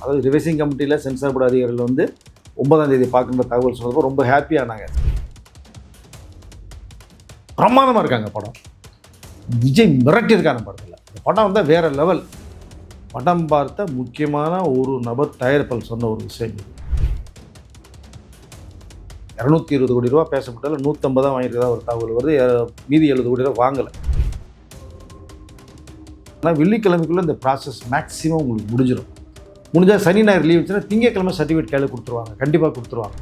அதாவது ரிவைசிங் கமிட்டியில் censor board அதிகாரிகள் வந்து 9ஆம் தேதி பார்க்குற தகவல் சொன்னப்போ ரொம்ப ஹாப்பியானாங்க. பிரமாதமாக இருக்காங்க படம். விஜய் மிரட்டியிருக்கான படத்தில். இந்த படம் வந்து வேறு லெவல். படம் பார்த்த முக்கியமான ஒரு நபர் தயாரிப்பாளர் சொன்ன ஒரு விஷயம் இது. 220 கோடி ரூபா பேசப்பட்டாலும் 150 தான் வாங்கியிருக்கதா ஒரு தகவல் வருது. மீதி 70 கோடி ரூபா வாங்கலை. ஆனால் வெள்ளிக்கிழமைக்குள்ளே இந்த ப்ராசஸ் மேக்ஸிமம் உங்களுக்கு முடிஞ்சிடும். முடிஞ்சால் சனி ஞாயிறு லீவ் வச்சுன்னா திங்கக்கிழமை சர்டிஃபிகேட் கையில் கொடுத்துருவாங்க. கண்டிப்பாக கொடுத்துருவாங்க.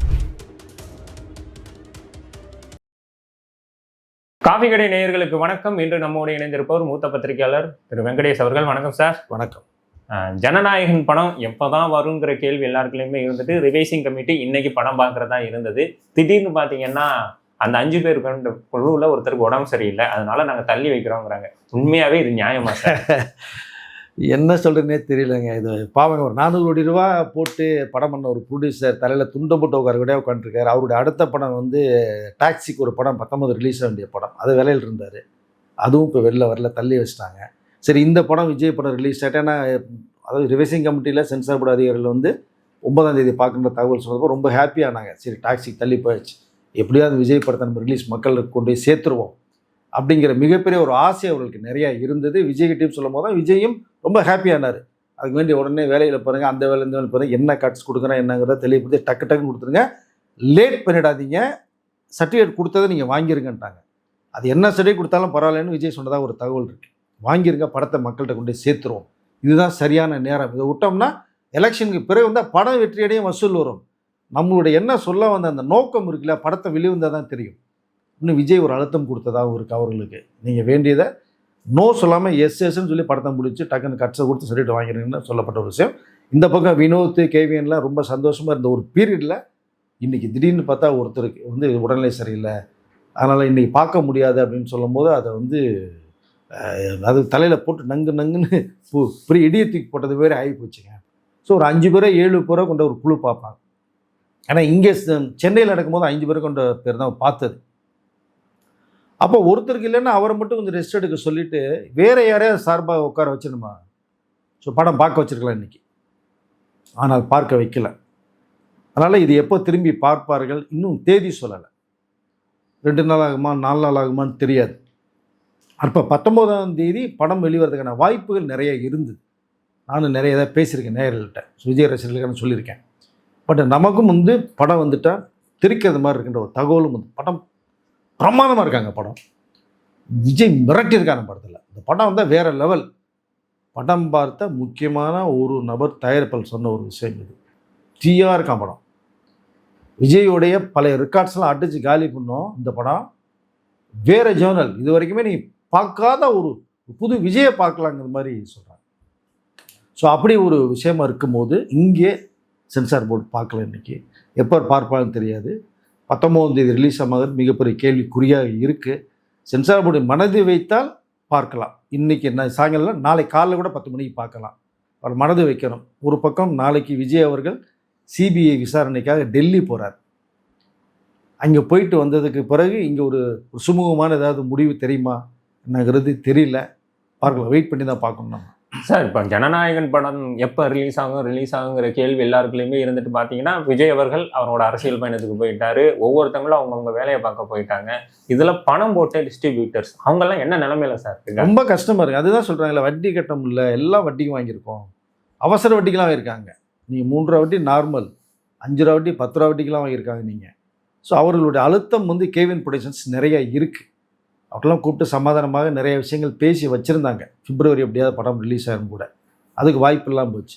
காஃபி கடை நேயர்களுக்கு வணக்கம். இன்று நம்மோடு இணைந்திருப்பவர் மூத்த பத்திரிகையாளர் திரு வெங்கடேஷ் அவர்கள். வணக்கம் சார். வணக்கம். ஜனநாயகன் படம் எப்போதான் வருங்கிற கேள்வி எல்லாருக்குள்ளேயுமே இருந்துட்டு ரிவைசிங் கமிட்டி இன்னைக்கு படம் பார்க்குறதா இருந்தது. திடீர்னு பார்த்தீங்கன்னா அந்த 5 பேர் குழுவில் ஒருத்தருக்கு உடம்பு சரியில்லை, அதனால நாங்கள் தள்ளி வைக்கிறோங்கிறாங்க. உண்மையாகவே இது நியாயமா சார்? என்ன சொல்கிறேன்னே தெரியலங்க. இது பாவங்க. ஒரு 400 கோடி ரூபா போட்டு படம் பண்ண ஒரு ப்ரொடியூசர் தலையில் துண்டை போட்டு உட்கார உட்காந்துருக்காரு. அவருடைய அடுத்த படம் வந்து டாக்ஸிக்கு ஒரு படம் 19 ரிலீஸ் ஆக வேண்டிய படம், அது வேலையில் இருந்தார். அதுவும் இப்போ வெளில வரல, தள்ளி வச்சிட்டாங்க. சரி, இந்த படம் விஜய் படம் ரிலீஸ் ஆகிட்டேன்னா, அதாவது ரிவைசிங் கமிட்டியில் சென்சார் போர்டு அதிகாரிகள் வந்து 9ஆம் தேதி பார்க்குற தகவல் சொன்னப்போ ரொம்ப ஹாப்பியானாங்க. சரி, டாக்ஸிக்கு தள்ளி போயிடுச்சு, எப்படியாவது விஜய் படத்தை நம்ம ரிலீஸ் மக்களுக்கு கொண்டு போய் சேர்த்துருவோம் அப்படிங்கிற மிகப்பெரிய ஒரு ஆசை அவர்களுக்கு நிறையா இருந்தது. விஜய் டீம் சொல்லும் போது தான் விஜயும் ரொம்ப ஹாப்பியானார். அதுக்கு வேண்டி உடனே வேலையில் பாருங்கள், அந்த வேலை இந்த வேலை பாருங்கள், என்ன கட்ஸ் கொடுக்குறேன் என்னங்கிறத தெளிவுபடுத்தி டக்குன்னு கொடுத்துருங்க, லேட் பண்ணிடாதீங்க, சர்டிஃபிகேட் கொடுத்ததை நீங்கள் வாங்கிருங்கன்ட்டாங்க. அது என்ன சர்டிஃபிகேட் கொடுத்தாலும் பரவாயில்லன்னு விஜய் சொன்னதாக ஒரு தகவல் இருக்குது. வாங்கிருங்க, படத்தை மக்கள்கிட்ட கொண்டு போய் சேர்த்துருவோம், இதுதான் சரியான நேரம். இதை விட்டோம்னா எலெக்ஷனுக்கு பிறகு வந்தால் படம் வெற்றியடையும், வசூல் வரும். நம்மளுடைய என்ன சொல்ல வந்த அந்த நோக்கம் இருக்குல்ல, படத்தை வெளிவந்தால் தான் தெரியும். இன்னும் விஜய் ஒரு அழுத்தம் கொடுத்ததாகவும் இருக்குது அவர்களுக்கு. நீங்கள் வேண்டியதை நோ சொல்லாமல் எஸ்ன்னு சொல்லி படத்தை முடிச்சு டக்குன்னு கட்ஸை கொடுத்து சொல்லிட்டு வாங்கிடுங்கன்னு சொல்லப்பட்ட ஒரு விஷயம். இந்த பக்கம் வினோத் கேவியன்லாம் ரொம்ப சந்தோஷமாக இருந்த ஒரு பீரியடில் இன்றைக்கி திடீர்னு பார்த்தா ஒருத்தருக்கு வந்து உடல்நிலை சரியில்லை, அதனால் இன்றைக்கி பார்க்க முடியாது அப்படின்னு சொல்லும் போது அதை வந்து அது தலையில் போட்டு நங்குன்னு பெரிய இடியத்துக்கு போட்டது வேறு ஆகி போச்சுங்க. ஸோ ஒரு 5 பேரோ 7 பேரோ கொண்ட ஒரு குழு பார்ப்பாங்க. ஆனால் இங்கே சென்னையில் நடக்கும்போது 5 பேரை கொண்ட பேர் தான் பார்த்தது. அப்போ ஒருத்தருக்கு இல்லைன்னா அவரை மட்டும் கொஞ்சம் ரெஸ்ட் எடுக்க சொல்லிவிட்டு வேறு யாரையாவது சார்பாக உட்கார வச்சிடணுமா? ஸோ படம் பார்க்க வச்சுருக்கலாம் இன்றைக்கி, ஆனால் பார்க்க வைக்கல. அதனால் இது எப்போ திரும்பி பார்ப்பார்கள் இன்னும் தேதி சொல்லலை. 2 நாள் ஆகுமா 4 நாள் ஆகுமான்னு தெரியாது. அப்போ 19ஆம் தேதி படம் வெளிவரதுக்கான வாய்ப்புகள் நிறைய இருந்தது. நானும் நிறைய இதாக பேசியிருக்கேன் நேயர்கள்ட்ட, விஜய் ரசிகர்களுக்கு சொல்லியிருக்கேன். பட் நமக்கும் வந்து படம் வந்துட்டால் திரிக்கிறது மாதிரி இருக்கின்ற ஒரு தகவலும் வந்து படம் பிரமாதமாக இருக்காங்க. படம் விஜய் மிரட்டியிருக்கான படத்தில். இந்த படம் வந்து வேறு லெவல். படம் பார்த்த முக்கியமான ஒரு நபர் தயாரிப்பாளர் சொன்ன ஒரு விஷயம் இது. தீயாக இருக்கான் படம். விஜயோடைய பழைய ரெக்கார்ட்ஸ்லாம் அடித்து காலி பண்ணோம். இந்த படம் வேறு ஜேர்னல். இது வரைக்குமே நீ பார்க்காத ஒரு புது விஜயை பார்க்கலாங்கிற மாதிரி சொல்கிறாங்க. ஸோ அப்படி ஒரு விஷயமா இருக்கும்போது இங்கே சென்சார் போர்டு பார்க்கல. இன்றைக்கி எப்போ பார்ப்பான்னு தெரியாது. 19ஆம் தேதி ரிலீஸ் ஆகாது மிகப்பெரிய கேள்விக்குறியாக இருக்குது. சென்சார் போர்டு மனது வைத்தால் பார்க்கலாம். இன்றைக்கி என்ன சாயங்காலம், நாளை காலையில் கூட 10 மணிக்கு பார்க்கலாம். அவர் மனது வைக்கணும். ஒரு பக்கம் நாளைக்கு விஜய் அவர்கள் சிபிஐ விசாரணைக்காக டெல்லி போகிறார். அங்கே போயிட்டு வந்ததுக்கு பிறகு இங்கே ஒரு சுமூகமான ஏதாவது முடிவு தெரியுமா என்னங்கிறது தெரியல. பார்க்கலாம், வெயிட் பண்ணி தான் பார்க்கணும் நம்ம. சார், இப்போ ஜனநாயகன் படம் எப்போ ரிலீஸ் ஆகுங்கிற கேள்வி எல்லாருக்குள்ளேயுமே இருந்துட்டு பார்த்தீங்கன்னா, விஜய் அவர்கள் அவரோட அரசியல் பயணத்துக்கு போயிட்டாரு. ஒவ்வொருத்தங்களும் அவங்கவுங்க வேலையை பார்க்க போயிட்டாங்க. இதில் பணம் போட்ட டிஸ்ட்ரிபியூட்டர்ஸ் அவங்கெல்லாம் என்ன நிலைமையில சார்? ரொம்ப கஷ்டமாக இருக்குது. அதுதான் சொல்கிறாங்களே, வட்டி கட்ட முடியல, எல்லாம் வட்டிக்கு வாங்கியிருக்கோம். அவசர வட்டிக்கெலாம் வாங்கியிருக்காங்க. நீங்கள் 3 ரூபா வட்டி நார்மல், 5 ரூபா வட்டி 10 ரூபா வட்டிக்கெலாம் வாங்கியிருக்காங்க நீங்கள். ஸோ அவர்களுடைய அழுத்தம் வந்து கேவின் ப்ரொடக்ஷன்ஸ் நிறைய இருக்குது. அவரெல்லாம் கூப்பிட்டு சமாதானமாக நிறைய விஷயங்கள் பேசி வச்சுருந்தாங்க. பிப்ரவரி எப்படியாவது படம் ரிலீஸ் ஆகும் கூட, அதுக்கு வாய்ப்பு இல்லாமல் போச்சு.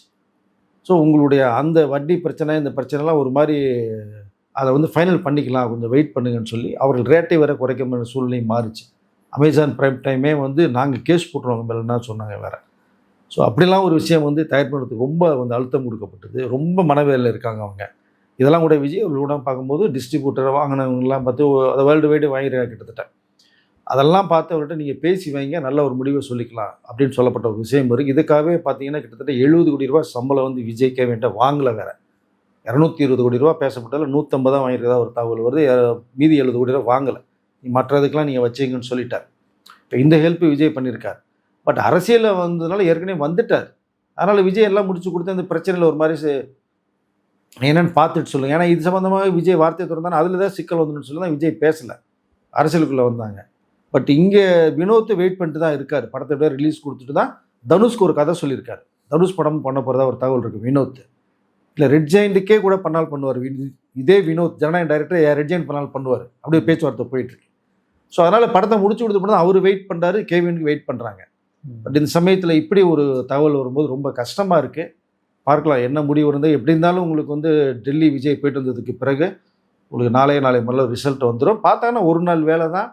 ஸோ உங்களுடைய அந்த வட்டி பிரச்சனை இந்த பிரச்சனைலாம் ஒரு மாதிரி அதை வந்து ஃபைனல் பண்ணிக்கலாம், கொஞ்சம் வெயிட் பண்ணுங்கன்னு சொல்லி அவர்கள் ரேட்டை வேறு குறைக்க சூழ்நிலை மாறிச்சு. அமேசான் பிரைம் டைமே வந்து நாங்கள் கேஸ் போட்டுருவாங்க மேலேன்னா சொன்னாங்க வேறு. ஸோ அப்படிலாம் ஒரு விஷயம் வந்து தயார் பண்ணுறதுக்கு ரொம்ப வந்து அழுத்தம் கொடுக்கப்பட்டது. ரொம்ப மனவேலில் இருக்காங்க அவங்க. இதெல்லாம் கூட விஜய் அவர்களோட பார்க்கும்போது டிஸ்ட்ரிபியூட்டரை வாங்கினவங்கலாம் பார்த்து அதை வேர்ல்டு வைடு வாங்கிடுறாங்க கிட்டத்தட்ட. அதெல்லாம் பார்த்து அவர்கிட்ட நீங்கள் பேசி வைங்க, நல்ல ஒரு முடிவை சொல்லிக்கலாம் அப்படின்னு சொல்லப்பட்ட ஒரு விஷயம் இருக்குது. இதுக்காகவே பார்த்தீங்கன்னா கிட்டத்தட்ட 70 கோடி ரூபா சம்பளம் வந்து விஜய்க்கே வேண்ட வாங்கலை வேறு. 220 கோடி ரூபா பேசப்பட்டாலும் 150 தான் வாங்கியிருக்கதா ஒரு தகவல் வருது. மீதி 70 கோடி ரூபா வாங்கலை, மற்றதுக்கெலாம் நீங்கள் வச்சிங்கன்னு சொல்லிட்டார். இப்போ இந்த ஹெல்ப் விஜய் பண்ணியிருக்கார். பட் அரசியலில் வந்ததுனால ஏற்கனவே வந்துட்டார். அதனால் விஜய் எல்லாம் முடிச்சு கொடுத்து அந்த பிரச்சனையில் ஒரு மாதிரி என்னென்னு பார்த்துட்டு சொல்லுங்கள். ஏன்னா இது சம்மந்தமாக விஜய் வார்த்தையை திறந்தாலும் அதில் தான் சிக்கல் வந்துன்னு சொல்லி தான் விஜய் பேசலை, அரசியலுக்குள்ளே வந்தாங்க. பட் இங்கே வினோத் வெயிட் பண்ணிட்டு தான் இருக்கார். படத்தை விட ரிலீஸ் கொடுத்துட்டு தான் தனுஷ்க்கு ஒரு கதை சொல்லியிருக்காரு. தனுஷ் படம் பண்ண போகிறதா ஒரு தகவல் இருக்குது வினோத். இல்லை ரெட் ஜெயிண்ட்டுக்கே கூட பண்ணால் பண்ணுவார். இதே வினோத் ஜனநாயக டைரக்டர் ரெட் ஜெயிண்ட் பண்ணால் பண்ணுவார். அப்படியே பேச்சுவார்த்தை போயிட்டுருக்கு. ஸோ அதனால் படத்தை முடிச்சு கொடுத்து தான் அவர் வெயிட் பண்ணுறாரு, கேவினுக்கு வெயிட் பண்ணுறாங்க. பட் இந்த சமயத்தில் இப்படி ஒரு தகவல் வரும்போது ரொம்ப கஷ்டமாக இருக்குது. பார்க்கலாம் என்ன முடிவு இருந்தால். எப்படி இருந்தாலும் உங்களுக்கு வந்து டெல்லி விஜய் போயிட்டு வந்ததுக்கு பிறகு உங்களுக்கு நாளை முதல்ல ரிசல்ட் வந்துடும். பார்த்தாங்கன்னா ஒரு நாள் வேலை தான்,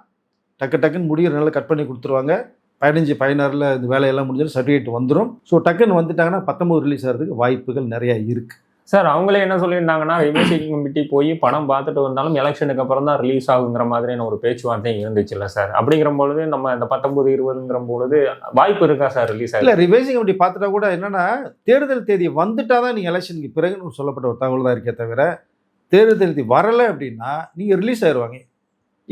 டக்குன்னு முடிகிறனால கட் பண்ணி கொடுத்துருவாங்க. 15-16 இந்த வேலையெல்லாம் முடிஞ்சிடும், சர்டிஃபிகேட் வந்துடும். ஸோ டக்குன்னு வந்துட்டாங்கன்னா 19 ரிலீஸ் ஆகிறதுக்கு வாய்ப்புகள் நிறையா இருக்குது. சார் அவங்களே என்ன சொல்லியிருந்தாங்கன்னா ரிவைசிங் கமிட்டி போய் படம் பார்த்துட்டு வந்தாலும் எலெக்ஷனுக்கு அப்புறம் தான் ரிலீஸ் ஆகுங்கிற மாதிரியான ஒரு பேச்சுவார்த்தை இருந்துச்சுல்ல சார். அப்படிங்கிற பொழுது நம்ம இந்த 19-20ங்கிற பொழுது வாய்ப்பு இருக்கா சார் ரிலீஸ் ஆகல? இல்லை ரிவைசிங் கமிட்டி பார்த்துட்டா கூட என்னென்னா தேர்தல் தேதி வந்துட்டால் தான் நீங்கள் எலெக்ஷனுக்கு பிறகுன்னு சொல்லப்பட்ட ஒரு தகவல் தான் இருக்கே தவிர, தேர்தல் தேதி வரலை அப்படின்னா நீங்கள் ரிலீஸ் ஆயிடுவாங்க.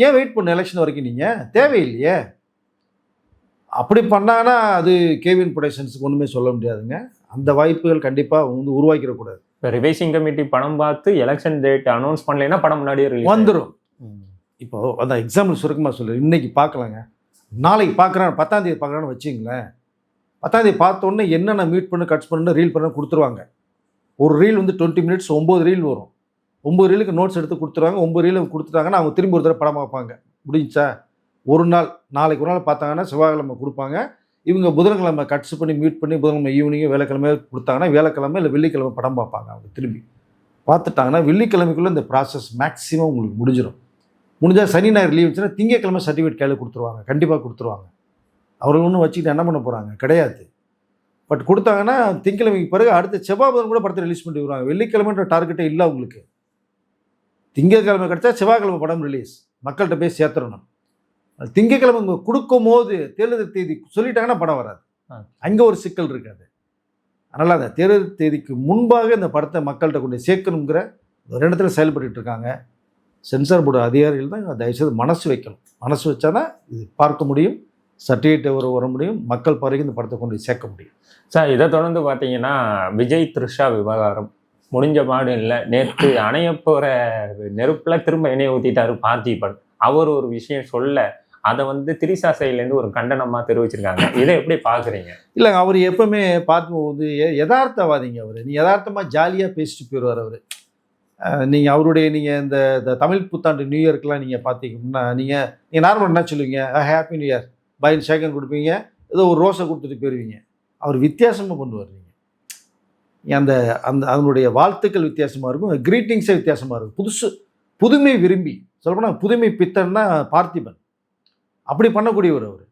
ஏன் வெயிட் பண்ண எலெக்ஷன் வரைக்கும்? நீங்கள் தேவையில்லையே. அப்படி பண்ணாங்கன்னா அது கேவின் ப்ரொடக்ஷன்ஸுக்கு ஒன்றுமே சொல்ல முடியாதுங்க. அந்த வாய்ப்புகள் கண்டிப்பாக வந்து உருவாக்கிடக்கூடாது. இப்போ ரிவைசிங் கமிட்டி படம் பார்த்து எலெக்ஷன் டேட் அனௌன்ஸ் பண்ணலைன்னா படம் முன்னாடியே ரிலீஸ் வந்துடும். இப்போது அந்த எக்ஸாம்பிள் சுருக்கமாக சொல்லு. இன்றைக்கி பார்க்கலாங்க, நாளைக்கு பார்க்குறான், 10ஆம் தேதி பார்க்குறான்னு வச்சிங்களேன். 10ஆம் தேதி பார்த்தோன்னே என்னென்ன மீட் பண்ணு கட்ஸ் பண்ணு ரீல் பண்ண கொடுத்துருவாங்க. ஒரு ரீல் வந்து 20 மினிட்ஸ் 9 ரீல் வரும். 9 ரீலுக்கு நோட்ஸ் எடுத்து கொடுத்துருவாங்க. 9 ரீல் கொடுத்துட்டாங்கன்னா அவங்க திரும்பி ஒரு தடவை படம் பார்ப்பாங்க. முடிஞ்சா ஒரு நாள், நாளைக்கு ஒரு நாள் பார்த்தாங்கன்னா செவ்வாய்க்கிழமை கொடுப்பாங்க. இவங்க புதன்கிழமை கட்ஸ் பண்ணி மீட் பண்ணி புதன்கிழமை ஈவினிங்கு வேலைக்கிழமை கொடுத்தாங்கன்னா வேலைக்கிழமை இல்லை வெள்ளிக்கிழமை படம் பார்ப்பாங்க. அவங்க திரும்பி பார்த்துட்டாங்கன்னா வெள்ளிக்கிழமைக்குள்ளே இந்த ப்ராசஸ் மேக்ஸிமம் உங்களுக்கு முடிஞ்சிடும். முடிஞ்சால் சனி ஞாயிறு லீவ் வச்சுன்னா திங்கக்கிழமை சர்டிஃபிகேட் கையில் கொடுத்துருவாங்க. கண்டிப்பாக கொடுத்துருவாங்க. அவர்கள் ஒன்றும் வச்சுக்கிட்டு என்ன பண்ண போகிறாங்க கிடையாது. பட் கொடுத்தாங்கன்னா திங்கக்கிழமைக்கு பிறகு அடுத்த செவ்வாய் புதன் கூட படத்தை ரிலீஸ் பண்ணி விடுவாங்க. வெள்ளிக்கிழமைன்ற டார்கெட்டே இல்லை உங்களுக்கு. திங்கக்கிழமை கிடச்சா செவ்வாய்க்கிழமை படம் ரிலீஸ், மக்கள்கிட்ட போய் சேர்த்துடணும். திங்கக்கிழமை கொடுக்கும் போது தேர்தல் தேதி சொல்லிட்டாங்கன்னா படம் வராது. அங்கே ஒரு சிக்கல் இருக்காது. அதனால் அந்த தேர்தல் தேதிக்கு முன்பாக இந்த படத்தை மக்கள்கிட்ட கொண்டு சேர்க்கணுங்கிற ஒரு இடத்துல செயல்பட்டு இருக்காங்க. சென்சார் போர்டு அதிகாரிகள் தான் தயவுசெய்து மனசு வைக்கணும். மனசு வச்சா தான் இது பார்க்க முடியும், சர்டிஃபிகேட் வர முடியும், மக்கள் பிறகு இந்த படத்தை கொண்டு சேர்க்க முடியும். சார் இதை தொடர்ந்து பார்த்தீங்கன்னா விஜய் த்ரிஷா விவகாரம் முடிஞ்ச பாடு இல்லை. நேற்று அணைய போகிற நெருப்பில் திரும்ப எண்ணெய் ஊற்றிட்டாரு பார்த்திபன். அவர் ஒரு விஷயம் சொல்ல அதை வந்து திரிஷா சைட்லேருந்து ஒரு கண்டனமாக தெரிவிச்சிருக்காங்க. இதை எப்படி பார்க்குறீங்க? இல்லை அவர் எப்பவுமே பார்க்கும்போது யதார்த்தவாதிங்க. அவர் நீ யதார்த்தமாக ஜாலியாக பேசிட்டு போயிடுவார் அவர். நீங்கள் அவருடைய இந்த தமிழ் புத்தாண்டு நியூ இயர்க்கெலாம் நீங்கள் பார்த்தீங்கன்னா நீங்கள் நார்மல் என்ன சொல்லுவீங்க, ஹாப்பி நியூ இயர் பைன் ஷேக்கன் கொடுப்பீங்க, ஏதோ ஒரு ரோஸை கொடுத்துட்டு போயிடுவீங்க. அவர் வித்தியாசமாக பண்ணுவார். நீங்கள் அந்த அந்த அதனுடைய வாழ்த்துக்கள் வித்தியாசமாக இருக்கும், க்ரீட்டிங்ஸே வித்தியாசமாக இருக்கும். புதுமை விரும்பி சொல்லப்போனால் புதுமை பித்தன்னா பார்த்திபன் அப்படி பண்ணக்கூடியவர் அவர்.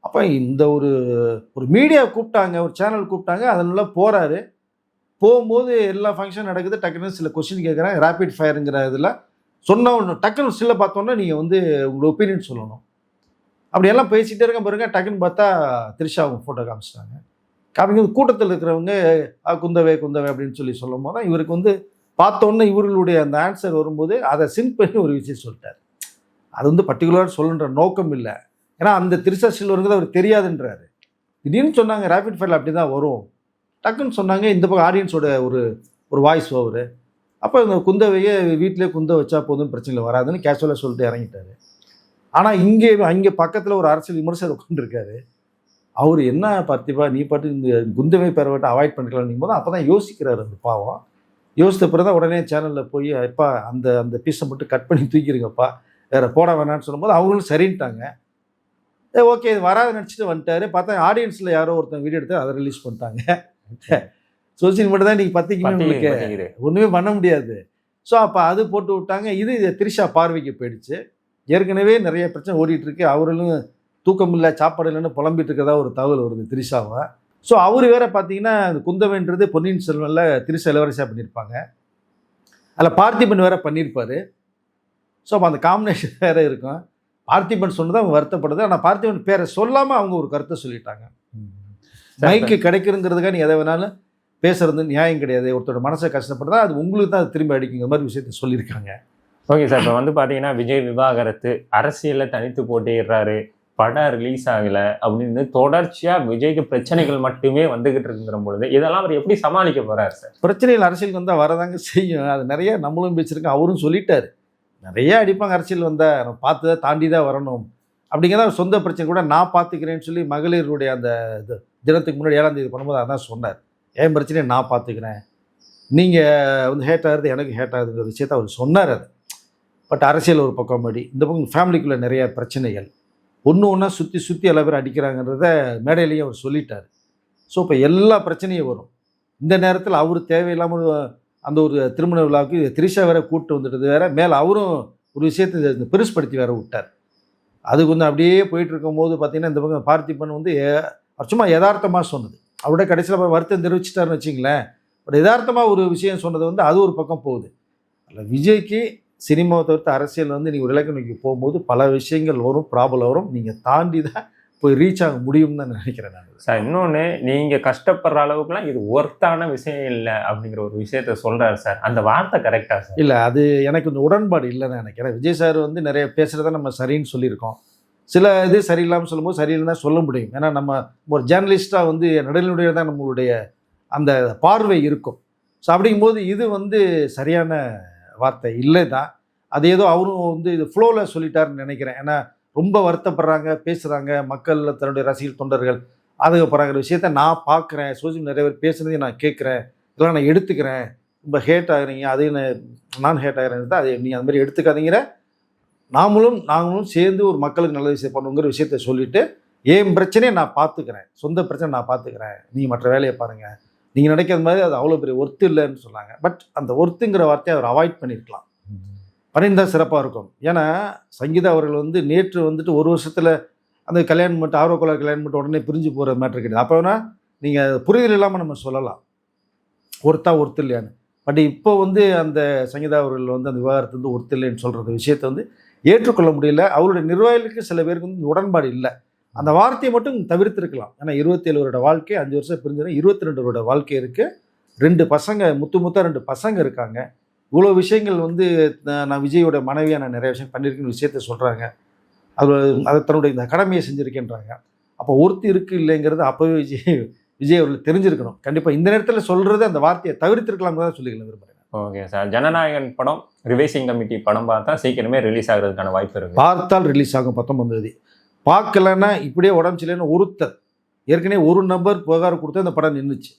அப்போ இந்த ஒரு மீடியா கூப்பிட்டாங்க, ஒரு சேனல் கூப்பிட்டாங்க, அதனால போகிறாரு. போகும்போது எல்லா ஃபங்க்ஷன் நடக்குது. டக்குன்னு சில கொஸ்டின் கேட்குறேன், ரேபிட் ஃபயருங்கிற இதில் சொன்ன ஒன்று டக்குன்னு சில பார்த்தோன்னா நீங்கள் வந்து உங்களோட ஒப்பீனியன் சொல்லணும். அப்படியெல்லாம் பேசிகிட்டே இருக்க பாருங்க. டக்குன்னு பார்த்தா த்ரிஷா அவங்க ஃபோட்டோ காமிச்சிட்டாங்க. காமிக்கும் கூட்டத்தில் இருக்கிறவங்க குந்தவை அப்படின்னு சொல்லும் போது தான் இவருக்கு வந்து பார்த்தோன்னே இவர்களுடைய அந்த ஆன்சர் வரும்போது அதை சின் பண்ணி ஒரு விஷயம் சொல்லிட்டார். அது வந்து பர்டிகுலராக சொல்லுன்ற நோக்கம் இல்லை. ஏன்னா அந்த த்ரிஷா சில்வருங்கிறது அவர் தெரியாதுன்றாரு. திடீர்னு சொன்னாங்க ரேபிட் ஃபயரில் அப்படி தான் வரும். டக்குன்னு சொன்னாங்க. இந்த பக்கம் ஆடியன்ஸோட ஒரு வாய்ஸ் ஓவர். அப்போ இந்த குந்தவையை வீட்டிலே குந்த வச்சா போதும், பிரச்சனை வராதுன்னு கேஷுவலாக சொல்லிட்டு இறங்கிட்டார். ஆனால் அங்கே பக்கத்தில் ஒரு அரசியல் விமர்சகர் உட்காந்துருக்காரு. அவர் என்ன பார்த்திபா நீ பாட்டு இந்த குந்தவை பெறவட்ட அவாய்ட் பண்ணிக்கலாம்னும் போது அப்போ தான் யோசிக்கிறாரு அந்த பாவம். யோசித்த பிறகு தான் உடனே சேனலில் போய் அப்பா அந்த பீஸை மட்டும் கட் பண்ணி தூக்கிடுங்கப்பா, வேறு போட வேணான்னு சொல்லும்போது அவங்களும் சரின்ட்டாங்க. ஓகே இது வராது நினச்சிட்டு வந்துட்டாரு. பார்த்தா ஆடியன்ஸில் யாரோ ஒருத்தன் வீடியோ எடுத்து அதை ரிலீஸ் பண்ணிட்டாங்க. சோசியல் மீடியா தான் இன்றைக்கி பத்திக்கு ஒன்றுமே பண்ண முடியாது. ஸோ அப்போ அது போட்டு விட்டாங்க. இது த்ரிஷா பார்வைக்கு போயிடுச்சு. ஏற்கனவே நிறைய பிரச்சனை ஓடிட்டுருக்கு. அவர்களும் தூக்கம் இல்லை சாப்பாடு இல்லைன்னு புலம்பிட்டு இருக்கிறதா ஒரு தகவல் வருது த்ரிஷாவை. ஸோ அவர் வேறு பார்த்தீங்கன்னா அந்த குந்தவைன்றது பொன்னியின் செல்வனில் த்ரிஷா இளவரசியாக பண்ணியிருப்பாங்க. அதில் பார்த்திபன் வேறு பண்ணியிருப்பார். ஸோ அப்போ அந்த காம்பினேஷன் வேறு இருக்கும். பார்த்திபன் சொன்னது அவங்க வருத்தப்படுது. ஆனால் பார்த்திபன் பேரை சொல்லாமல் அவங்க ஒரு கருத்தை சொல்லிட்டாங்க. மைக்கு கிடைக்கிறதுங்கிறதுக்காக நீ எதை வேணாலும் பேசுறது நியாயம் கிடையாது. ஒருத்தரோட மனசை கஷ்டப்படுறதா அது உங்களுக்கு தான் அது திரும்பி அடிக்குங்கிற மாதிரி விஷயத்த சொல்லியிருக்காங்க. Okay sir. இப்போ வந்து பார்த்தீங்கன்னா விஜய் விவாகரத்து அரசியலில் தனித்து போட்டிடுறாரு. படம் ரிலீஸ் ஆகல அப்படின்னு தொடர்ச்சியா விஜய்க்கு பிரச்சனைகள் மட்டுமே வந்துகிட்டு இருக்குங்கிற பொழுது இதெல்லாம் அவர் எப்படி சமாளிக்க போறாரு சார்? பிரச்சனைகள் அரசியலுக்கு வந்தால் வரதாங்க செய்யும். அது நிறைய நம்மளும் பேசியிருக்கோம், அவரும் சொல்லிட்டாரு. நிறைய அடிப்பாங்க அரசியல் வந்தால், நம்ம பார்த்து தான் தாண்டி தான் வரணும் அப்படிங்கிறத அவர் சொந்த பிரச்சனை கூட நான் பார்த்துக்கிறேன்னு சொல்லி மகளிருடைய அந்த இது தினத்துக்கு முன்னாடி 7ஆம் தேதி பண்ணும்போது அதான் சொன்னார். என் பிரச்சனையை நான் பார்த்துக்கிறேன், நீங்கள் வந்து ஹேட் ஆகுறது எனக்கு ஹேட் ஆகுதுங்கிற விஷயத்தை அவர் சொன்னார். அது பட் அரசியல் ஒரு பக்கம் அடி, இந்த பக்கம் ஃபேமிலிக்குள்ளே நிறைய பிரச்சனைகள் ஒன்று ஒன்றா சுற்றி எல்லா பேரும் அடிக்கிறாங்கன்றத மேடையிலேயே அவர் சொல்லிட்டார். ஸோ இப்போ எல்லா பிரச்சனையும் வரும். இந்த நேரத்தில் அவர் தேவையில்லாமல் அந்த ஒரு திருமண விழாவுக்கு திரிஷா வேற கூப்பிட்டு வந்துட்டது வேற, மேலே அவரும் ஒரு விஷயத்தை பெருசுப்படுத்தி வேற விட்டார். அது கொஞ்சம் அப்படியே போயிட்டு இருக்கும்போது பார்த்தீங்கன்னா இந்த பக்கம் பார்த்திபன் வந்து சும்மா யதார்த்தமாக சொன்னது, அவரோட கடைசியில் வருத்தம் தெரிவிச்சிட்டாருன்னு வச்சிங்களேன். பட் யதார்த்தமாக ஒரு விஷயம் சொன்னது வந்து அது ஒரு பக்கம் போகுது. அதில் விஜய்க்கு சினிமாவை தவிர்த்து அரசியல் வந்து நீங்கள் ஒரு இலக்கு நோக்கி போகும்போது பல விஷயங்கள் வரும், ப்ராப்ளம் வரும். நீங்கள் தாண்டி தான் போய் ரீச் ஆக முடியும்னு தான் நினைக்கிறேன் நான். சார் இன்னொன்று, நீங்கள் கஷ்டப்படுற அளவுக்குலாம் இது ஒர்த்தான விஷயம் இல்லை அப்படிங்கிற ஒரு விஷயத்த சொல்கிறாரு சார். அந்த வார்த்தை கரெக்டாக சார்? இல்லை, அது எனக்கு கொஞ்சம் உடன்பாடு இல்லைன்னு நினைக்கிறேன். விஜய் சார் வந்து நிறைய பேசுகிறத நம்ம சரின்னு சொல்லியிருக்கோம். சில இது சரியில்லாமல் சொல்லும்போது சரியில்லைன்னு தான் சொல்ல முடியும். ஏன்னா நம்ம ஒரு ஜேர்னலிஸ்ட்டாக வந்து நடுநிலையுடைய தான் நம்மளுடைய அந்த பார்வை இருக்கும். ஸோ அப்படிங்கும்போது இது வந்து சரியான வார்த்தை இல்லை தான். அது ஏதோ அவரும் வந்து இது ஃப்ளோவில் சொல்லிட்டாருன்னு நினைக்கிறேன். ஏன்னா ரொம்ப வருத்தப்படுறாங்க, பேசுகிறாங்க, மக்கள் தன்னுடைய ரசிகர் தொண்டர்கள் ஆதரப்படுறாங்கிற விஷயத்த நான் பார்க்குறேன். சோசியல் நிறைய பேர் பேசுனதையும் நான் கேட்குறேன், இதெல்லாம் நான் எடுத்துக்கிறேன். ரொம்ப ஹேட் ஆகுறீங்க, அதையும் நான் ஹேட் ஆகிறேன் தான், அதை நீங்கள் அந்த மாதிரி எடுத்துக்காதீங்கிற, நாங்களும் சேர்ந்து ஒரு மக்களுக்கு நல்ல விஷயம் பண்ணுங்கிற விஷயத்த சொல்லிவிட்டு என் பிரச்சனையை நான் பார்த்துக்கிறேன், சொந்த பிரச்சனை நான் பார்த்துக்கிறேன், நீங்கள் மற்ற வேலையை பாருங்கள், நீங்கள் நினைக்கிற மாதிரி அது அவ்வளோ பெரிய ஒர்த்து இல்லைன்னு சொன்னாங்க. பட் அந்த ஒர்த்துங்கிற வார்த்தையை அவர் அவாய்ட் பண்ணியிருக்கலாம், பண்ணியிருந்தால் சிறப்பாக இருக்கும். ஏன்னா சங்கீதா அவர்கள் வந்து நேற்று வந்துட்டு ஒரு வருஷத்தில் அந்த கல்யாணம் மட்டும் ஆர்வக்கோளாறு கல்யாணம் மட்டும் உடனே பிரிஞ்சு போகிற மேட்ரு கிடையாது. அப்போ வேணால் நீங்கள் புரிதல் இல்லாமல் நம்ம சொல்லலாம் ஒர்த்து இல்லையான்னு. பட் இப்போ வந்து அந்த சங்கீதா அவர்கள் வந்து அந்த விவகாரத்து வந்து ஒர்த்து இல்லைன்னு சொல்கிற விஷயத்தை வந்து ஏற்றுக்கொள்ள முடியல. அவருடைய நிர்வாகிகளுக்கு சில பேருக்கு வந்து உடன்பாடு இல்லை. அந்த வார்த்தையை மட்டும் தவிர்த்திருக்கலாம். ஏன்னா 27 வருட வாழ்க்கை, 5 வருஷம் பிரிஞ்சு 22 வருட வாழ்க்கை இருக்குது, 2 பசங்க, முத்தா 2 பசங்க இருக்காங்க. இவ்வளோ விஷயங்கள் வந்து நான் விஜயோட மனைவியாக நான் நிறைய விஷயம் பண்ணியிருக்கேன்னு விஷயத்த சொல்கிறாங்க. அதை தன்னுடைய இந்த கடமையை செஞ்சுருக்கேன்றாங்க. அப்போ ஒருத்தி இருக்குது இல்லைங்கிறது அப்போவே விஜய் அவர்கள் தெரிஞ்சிருக்கணும். கண்டிப்பாக இந்த நேரத்தில் சொல்கிறது அந்த வார்த்தையை தவிர்த்திருக்கலாம் தான் சொல்லிக்கலாம் விரும்புகிறேன். Okay sir. ஜனநாயகன் படம் ரிவைசிங் கமிட்டி படம் பார்த்தா சீக்கிரமே ரிலீஸ் ஆகிறதுக்கான வாய்ப்பு இருக்குது. பார்த்தால் ரிலீஸ் ஆகும் 19ஆம் தேதி. பார்க்கலன்னா இப்படியே உடம்பு சரியில்லைன்னு ஒருத்தர் ஏற்கனவே ஒரு நபர் புகார் கொடுத்து அந்த படம் நின்றுச்சு.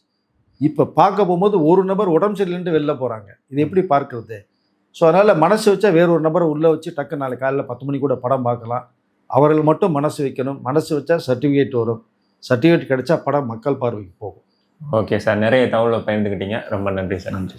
இப்போ பார்க்க போகும்போது ஒரு நபர் உடம்பு சரியில்லைன்ட்டு வெளில போகிறாங்க. இது எப்படி பார்க்குறது? ஸோ அதனால் மனசு வச்சா வேறொரு நபரை உள்ளே வச்சு டக்கு நாளைக்கு காலையில் 10 மணி கூட படம் பார்க்கலாம். அவர்கள் மட்டும் மனசு வைக்கணும். மனசு வச்சா சர்டிஃபிகேட் வரும். சர்டிஃபிகேட் கிடைச்சா படம் மக்கள் பார்வைக்கு போகும். ஓகே சார், நிறைய தகவலை பகிர்ந்துக்கிட்டீங்க. ரொம்ப நன்றி சார். நன்றி.